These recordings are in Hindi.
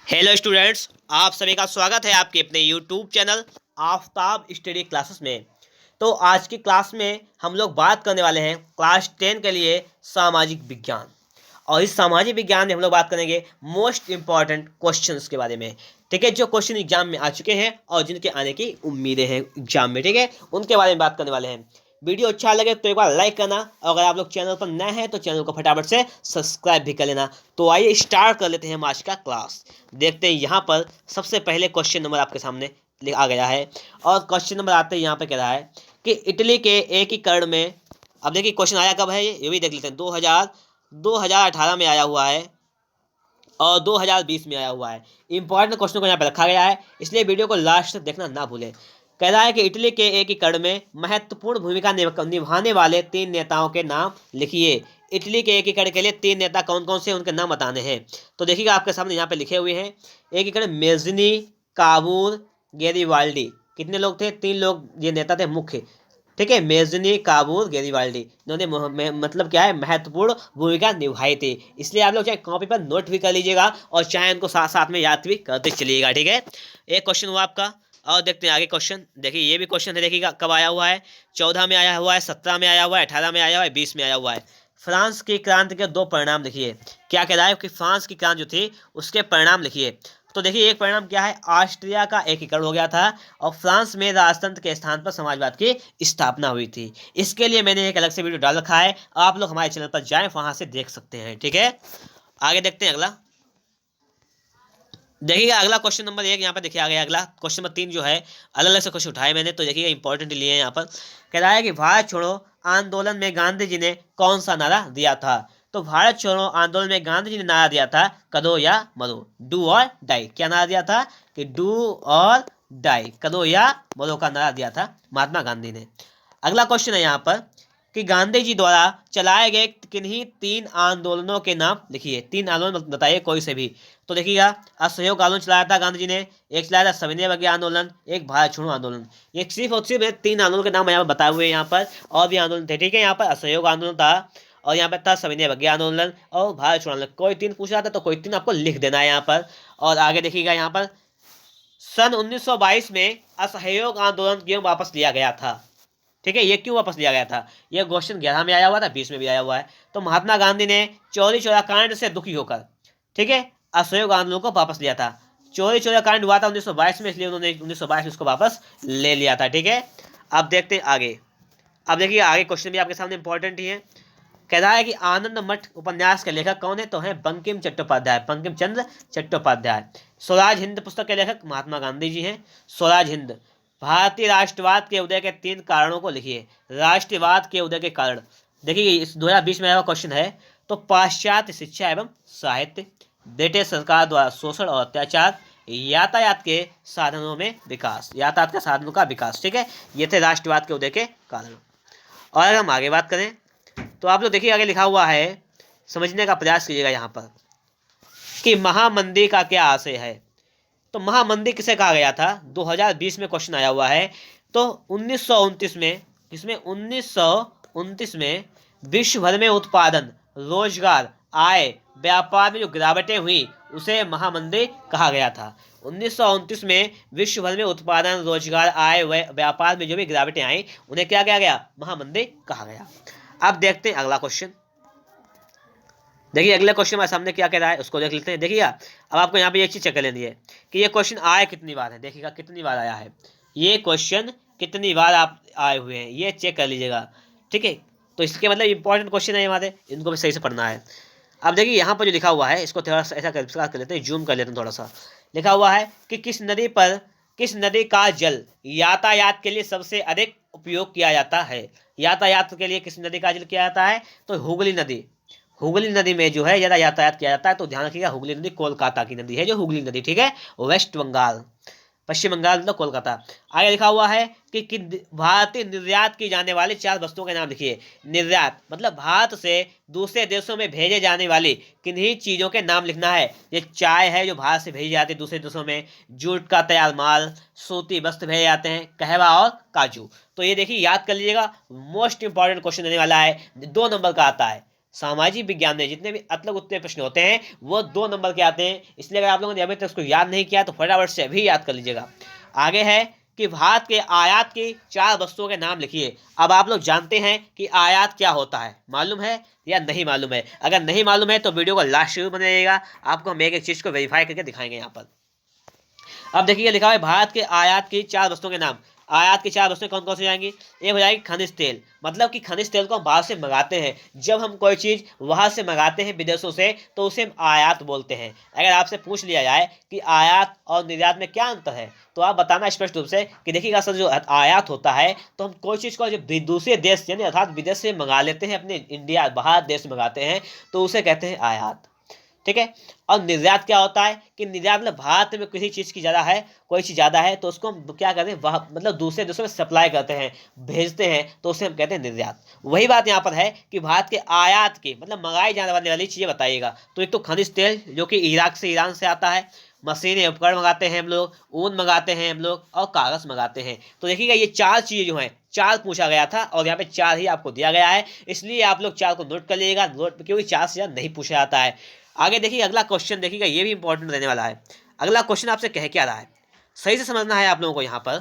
हेलो स्टूडेंट्स, आप सभी का स्वागत है आपके अपने YouTube channel Aftab study classes में। तो आज की क्लास में हम लोग बात करने वाले हैं क्लास 10 के लिए सामाजिक विज्ञान। और इस सामाजिक विज्ञान में हम लोग बात करेंगे मोस्ट इम्पॉर्टेंट क्वेश्चंस के बारे में। ठीक है, जो क्वेश्चन एग्जाम में आ चुके हैं और जिनके आने की उम्मीदें हैं एग्जाम में, ठीक है, उनके बारे में बात करने वाले हैं। वीडियो अच्छा लगे तो एक बार लाइक करना, और अगर आप लोग चैनल पर नए हैं तो चैनल को फटाफट से सब्सक्राइब भी कर लेना। तो आइए स्टार्ट कर लेते हैं हम आज का क्लास। देखते हैं यहाँ पर सबसे पहले क्वेश्चन नंबर आपके सामने आ गया है। और क्वेश्चन नंबर आते ही यहाँ पे कह रहा है कि इटली के एकीकरण में, अब देखिए क्वेश्चन आया कब है, ये भी देख लेते हैं। 2018 में आया हुआ है और 2020 में आया हुआ है। इंपॉर्टेंट क्वेश्चन को यहाँ पे रखा गया है, इसलिए वीडियो को लास्ट तक देखना ना भूलें। कह रहा है कि इटली के एकीकरण में महत्वपूर्ण भूमिका निभाने वाले 3 नेताओं के नाम लिखिए। इटली के एकीकरण के लिए 3 नेता कौन कौन से, उनके नाम बताने हैं। तो देखिएगा आपके सामने यहाँ पे लिखे हुए हैं। एकीकरण मेजनी, काबूल, गेरिबाल्डी। कितने लोग थे? 3 लोग ये नेता थे मुख्य। ठीक है, मेजनी, काबूल, गेरिबाल्डी, इन्होंने मतलब क्या है, महत्वपूर्ण भूमिका निभाई थी। इसलिए आप लोग चाहे कॉपी पर नोट भी कर लीजिएगा और चाहे इनको साथ साथ में याद भी करते चलिएगा। ठीक है, एक क्वेश्चन हुआ आपका। और देखते हैं आगे क्वेश्चन। देखिए ये भी क्वेश्चन है, देखिएगा कब आया हुआ है। 14 में आया हुआ है, 17 में आया हुआ है, 18 में आया हुआ है, 20 में आया हुआ है। फ्रांस की क्रांति के 2 परिणाम लिखिए। क्या कह रहा है कि फ्रांस की क्रांति जो थी उसके परिणाम लिखिए। तो देखिए एक परिणाम क्या है, ऑस्ट्रिया का एकीकरण हो गया था और फ्रांस में राजतंत्र के स्थान पर समाजवाद की स्थापना हुई थी। इसके लिए मैंने एक अलग से वीडियो डाल रखा है, आप लोग हमारे चैनल पर जाएं, वहां से देख सकते हैं। ठीक है, आगे देखते हैं अगला। देखिएगा अगला क्वेश्चन नंबर 1 यहाँ पर देखिए आ गया। अगला क्वेश्चन नंबर 3 जो है, अलग अलग से क्वेश्चन उठाए मैंने, तो देखिएगा इंपॉर्टेंट लिए हैं यहाँ पर। कह रहा है कि भारत छोड़ो आंदोलन में गांधी जी ने कौन सा नारा दिया था। तो भारत छोड़ो आंदोलन में गांधी जी ने नारा दिया था, करो या मरो, डू और डाई। क्या नारा दिया था कि डू और डाई, करो या मरो का नारा दिया था महात्मा गांधी ने। अगला क्वेश्चन है यहाँ पर कि गांधी जी द्वारा चलाए गए किन्हीं 3 आंदोलनों के नाम लिखिए। 3 आंदोलन बताइए कोई से भी। तो देखिएगा, असहयोग आंदोलन चलाया था गांधी जी ने, एक चलाया था सविनय अवज्ञा आंदोलन, एक भारत छोड़ो आंदोलन। ये सिर्फ और सिर्फ 3 आंदोलन के नाम यहाँ पर बताए हुए हैं यहाँ पर। और भी आंदोलन थे, ठीक है। यहाँ पर असहयोग आंदोलन था, और यहाँ पर था सविनय अवज्ञा आंदोलन और भारत छोड़ो आंदोलन। कोई 3 पूछ रहा था तो कोई 3 आपको लिख देना है यहाँ पर। और आगे देखिएगा यहाँ पर सन 1922 में असहयोग आंदोलन क्यों वापस लिया गया था। ठीक है, ये क्यों वापस लिया गया था, ये क्वेश्चन 11 में आया हुआ था, 20 में भी आया हुआ है। तो महात्मा गांधी ने चौरी चौरा कांड से दुखी होकर, ठीक है, असहयोग आंदोलन को वापस लिया था। चौरी चौरा कांड हुआ था 1922 में, इसलिए उन्होंने 1922 में उसको वापस ले लिया था। ठीक है, अब देखते हैं आगे। अब देखिए आगे क्वेश्चन भी आपके सामने इंपॉर्टेंट ही है। कह रहा है कि आनंद मठ उपन्यास के लेखक कौन है। तो है बंकिम चट्टोपाध्याय, बंकिम चंद्र चट्टोपाध्याय। स्वराज हिंद पुस्तक के लेखक महात्मा गांधी जी हैं, स्वराज हिंद। भारतीय राष्ट्रवाद के उदय के 3 कारणों को लिखिए। राष्ट्रवाद के उदय के कारण, देखिए इस 2020 में आया क्वेश्चन है। तो पाश्चात्य शिक्षा एवं साहित्य, ब्रिटिश सरकार द्वारा शोषण और अत्याचार, यातायात के साधनों में विकास, यातायात के साधनों का विकास। ठीक है, ये थे राष्ट्रवाद के उदय के कारण। और अगर हम आगे बात करें तो आप लोग देखिए आगे लिखा हुआ है, समझने का प्रयास कीजिएगा यहाँ पर कि महामंदी का क्या आशय है। तो महामंदी किसे कहा गया था, 2020 में क्वेश्चन आया हुआ है। तो 1929 में, इसमें 1929 में विश्व भर में उत्पादन, रोजगार, आय, व्यापार में जो गिरावटें हुई उसे महामंदी कहा गया था। 1929 में विश्व भर में उत्पादन, रोजगार, आय व व्यापार में जो भी गिरावटें आई उन्हें क्या किया गया, महामंदी कहा गया। अब देखते हैं अगला क्वेश्चन। देखिए अगले क्वेश्चन हमारे सामने क्या कह रहा है उसको देख लेते हैं। देखिए अब आपको यहाँ पे एक चीज चेक कर लेनी है कि ये क्वेश्चन आया कितनी बार है। देखिएगा कितनी बार आया है ये क्वेश्चन, कितनी बार आप आए हुए हैं ये चेक कर लीजिएगा। ठीक है, तो इसके मतलब इंपॉर्टेंट क्वेश्चन है हमारे, इनको भी सही से पढ़ना है। अब देखिए यहाँ पर जो लिखा हुआ है इसको थोड़ा सा ऐसा कर लेते हैं, जूम कर लेते हैं थोड़ा सा। लिखा हुआ है कि किस नदी का जल यातायात के लिए सबसे अधिक उपयोग किया जाता है। यातायात के लिए किस नदी का जल किया जाता है, तो हुगली नदी। हुगली नदी में जो है ज़्यादा यातायात किया जाता है। तो ध्यान रखिएगा, हुगली नदी कोलकाता की नदी है जो हुगली नदी, ठीक है, वेस्ट बंगाल, पश्चिम बंगाल मतलब कोलकाता। आगे लिखा हुआ है कि भारतीय निर्यात की जाने वाली 4 वस्तुओं के नाम लिखिए। निर्यात मतलब भारत से दूसरे देशों में भेजे जाने वाली किन्हीं चीज़ों के नाम लिखना है। ये चाय है जो भारत से भेजी जाती है दूसरे देशों में, जूट का तैयार माल, सूती वस्त्र भेजे जाते हैं, कहवा और काजू। तो ये देखिए याद कर लीजिएगा, मोस्ट इंपॉर्टेंट क्वेश्चन देने वाला है, 2 नंबर का आता है। सामाजिक विज्ञान में जितने भी अतलग उत्तर प्रश्न होते हैं वो 2 नंबर के आते हैं, इसलिए अगर आप लोगों ने अभी तक उसको याद नहीं किया तो फटाफट से अभी याद कर लीजिएगा। आगे है कि भारत के आयात की 4 वस्तुओं के नाम लिखिए। अब आप लोग जानते हैं कि आयात क्या होता है, मालूम है या नहीं मालूम है? अगर नहीं मालूम है तो वीडियो को लास्ट जरूर बनाइएगा, आपको हम एक एक चीज को वेरीफाई करके दिखाएंगे यहाँ पर। अब देखिए लिखा है भारत के आयात की 4 वस्तुओं के नाम। आयात की 4 वस्तुएं कौन कौन सी जाएंगी? एक हो जाएगी खनिज तेल, मतलब कि खनिज तेल को हम बाहर से मंगाते हैं। जब हम कोई चीज वहां से मंगाते हैं विदेशों से तो उसे हम आयात बोलते हैं। अगर आपसे पूछ लिया जाए कि आयात और निर्यात में क्या अंतर है तो आप बताना स्पष्ट रूप से कि देखिएगा सर, जो आयात होता है तो हम कोई चीज को जब दूसरे देश यानी अर्थात विदेश से मंगा लेते हैं, अपने इंडिया बाहर देश मंगाते हैं तो उसे कहते हैं आयात। ठीक है। और निर्यात क्या होता है कि निर्यात मतलब भारत में किसी चीज की ज्यादा है, कोई चीज ज्यादा है तो उसको हम क्या करते हैं, वह मतलब दूसरे देशों में सप्लाई करते हैं, भेजते हैं, तो उसे हम कहते हैं निर्यात। वही बात यहाँ पर है कि भारत के आयात की मतलब मंगाई जाने वाली चीजें बताइएगा। तो एक तो खनिज तेल जो कि इराक से ईरान से आता है, मशीनें उपकरण मंगाते हैं हम लोग, ऊन मंगाते हैं हम लोग, और कागज मंगाते हैं। तो देखिएगा ये 4 चीजें जो हैं, 4 पूछा गया था और यहाँ पे 4 ही आपको दिया गया है, इसलिए आप लोग 4 को नोट कर लीजिएगा, नोट क्योंकि 4 से ज्यादा नहीं पूछा जाता है। आगे देखिए अगला क्वेश्चन देखिएगा, ये भी इंपॉर्टेंट रहने वाला है। अगला क्वेश्चन आपसे कह क्या रहा है, सही से समझना है आप लोगों को यहाँ पर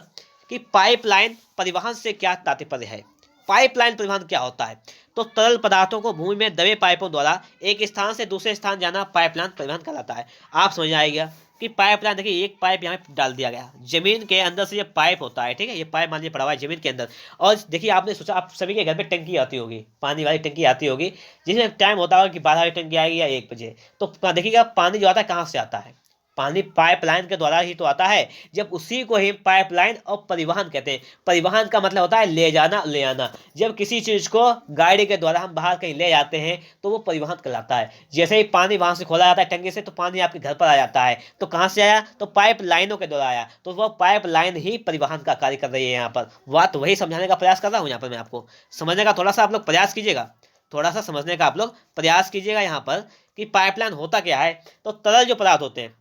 कि पाइपलाइन परिवहन से क्या तात्पर्य है। पाइपलाइन परिवहन क्या होता है? तो तरल पदार्थों को भूमि में दबे पाइपों द्वारा एक स्थान से दूसरे स्थान जाना पाइपलाइन परिवहन कहलाता है। आप समझ आएगा कि पाइपलाइन, देखिए एक पाइप यहाँ पे डाल दिया गया, जमीन के अंदर से ये पाइप होता है, ठीक है, ये पाइप मान लीजिए पड़ा हुआ है जमीन के अंदर। और देखिए आपने सोचा, आप सभी के घर पे टंकी आती होगी, पानी वाली टंकी आती होगी, जिसमें टाइम होता होगा कि 12 बजे टंकी आएगी या 1 बजे। तो देखिएगा पानी जो आता है कहाँ से आता है? पानी पाइपलाइन के द्वारा ही तो आता है। जब उसी को ही पाइपलाइन और परिवहन कहते हैं। परिवहन का मतलब होता है ले जाना, ले आना। जब किसी चीज को गाड़ी के द्वारा हम बाहर कहीं ले जाते हैं तो वो परिवहन कहलाता है। जैसे ही पानी वहां से खोला जाता है टंकी से तो पानी आपके घर पर आ जाता है, तो कहाँ से आया? तो पाइप लाइनों के द्वारा आया, तो वह पाइप लाइन ही परिवहन का कार्य कर रही है। यहाँ पर बात वही समझाने का प्रयास कर रहा हूँ। यहाँ पर मैं आपको समझने का थोड़ा सा आप लोग प्रयास कीजिएगा, थोड़ा सा समझने का आप लोग प्रयास कीजिएगा यहाँ पर कि पाइपलाइन होता क्या है। तो तरल जो पदार्थ होते हैं,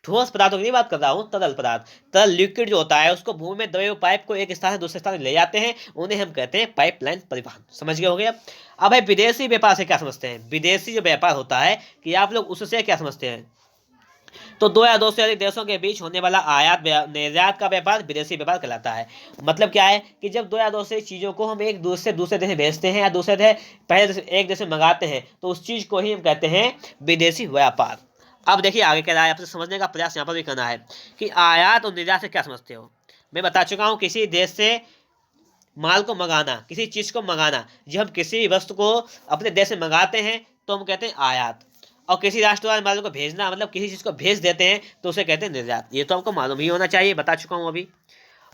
ठोस पदार्थों की नहीं बात कर रहा हूँ, तरल पदार्थ, तरल लिक्विड जो होता है उसको भूमि में दबे हुए पाइप को एक स्थान से दूसरे स्थान ले जाते हैं, उन्हें हम कहते हैं पाइपलाइन परिवहन। समझ गए हो गया? अब भाई विदेशी व्यापार से क्या समझते हैं? विदेशी जो व्यापार होता है कि आप लोग उससे क्या समझते हैं? तो 2 या 2 से अधिक देशों के बीच होने वाला आयात निर्यात का व्यापार विदेशी व्यापार कहलाता है। मतलब क्या है कि जब 2 या 2 से चीजों को हम एक दूसरे दूसरे देश में भेजते हैं या दूसरे देश पहले देश एक देश में मंगाते हैं तो उस चीज को ही हम कहते हैं विदेशी व्यापार। अब देखिए आगे क्या रहा है, आपसे समझने का प्रयास यहाँ पर भी करना है कि आयात और निर्यात से क्या समझते हो। मैं बता चुका हूँ, किसी देश से माल को मंगाना, किसी चीज को मंगाना। जब हम किसी भी वस्तु को अपने देश से मंगाते हैं तो हम कहते हैं आयात, और किसी राष्ट्र द्वारा माल को भेजना मतलब किसी चीज को भेज देते हैं तो उसे कहते हैं निर्यात। ये तो आपको मालूम ही होना चाहिए, बता चुका हूँ अभी।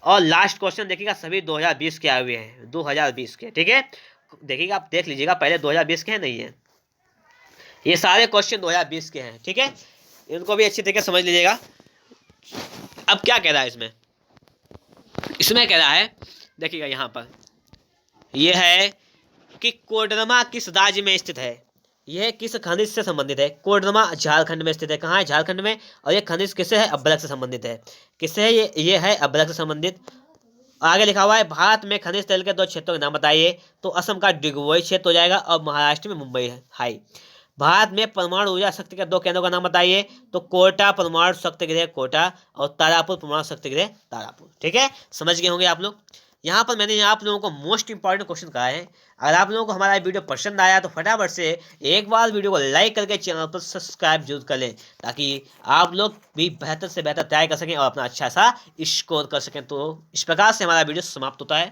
और लास्ट क्वेश्चन देखिएगा, सभी 2020 के आए हुए हैं, 2020 के, ठीक है। देखिएगा आप देख लीजिएगा, पहले 2020 के हैं नहीं है, ये सारे क्वेश्चन 2020 के हैं, ठीक है। इनको भी अच्छी तरीके से समझ लीजिएगा। अब क्या कह रहा है इसमें, इसमें कह रहा है देखिएगा यहाँ पर, यह है कि कोडरमा किस राज्य में स्थित है। यह किस खनिज से संबंधित है? कोडरमा झारखंड में स्थित है। कहाँ है? झारखंड में। और ये खनिज किससे है? अभ्रक से संबंधित है। किससे है ये है अभ्रक से संबंधित। आगे लिखा हुआ है भारत में खनिज तेल के 2 क्षेत्रों के नाम बताइए। तो असम का डिगबोई क्षेत्र हो जाएगा और महाराष्ट्र में मुंबई है हाई। भारत में परमाणु ऊर्जा शक्ति के 2 केंद्रों का नाम बताइए। तो कोटा परमाणु शक्ति गृह कोटा और तारापुर परमाणु शक्ति गृह तारापुर। ठीक है, समझ गए होंगे आप लोग। यहाँ पर मैंने आप लोगों को मोस्ट इंपॉर्टेंट क्वेश्चन कहा है। अगर आप लोगों को हमारा वीडियो पसंद आया तो फटाफट से एक बार वीडियो को लाइक करके चैनल पर सब्सक्राइब जरूर कर लें, ताकि आप लोग भी बेहतर से बेहतर तैयारी कर सकें और अपना अच्छा सा स्कोर कर सकें। तो इस प्रकार से हमारा वीडियो समाप्त होता है।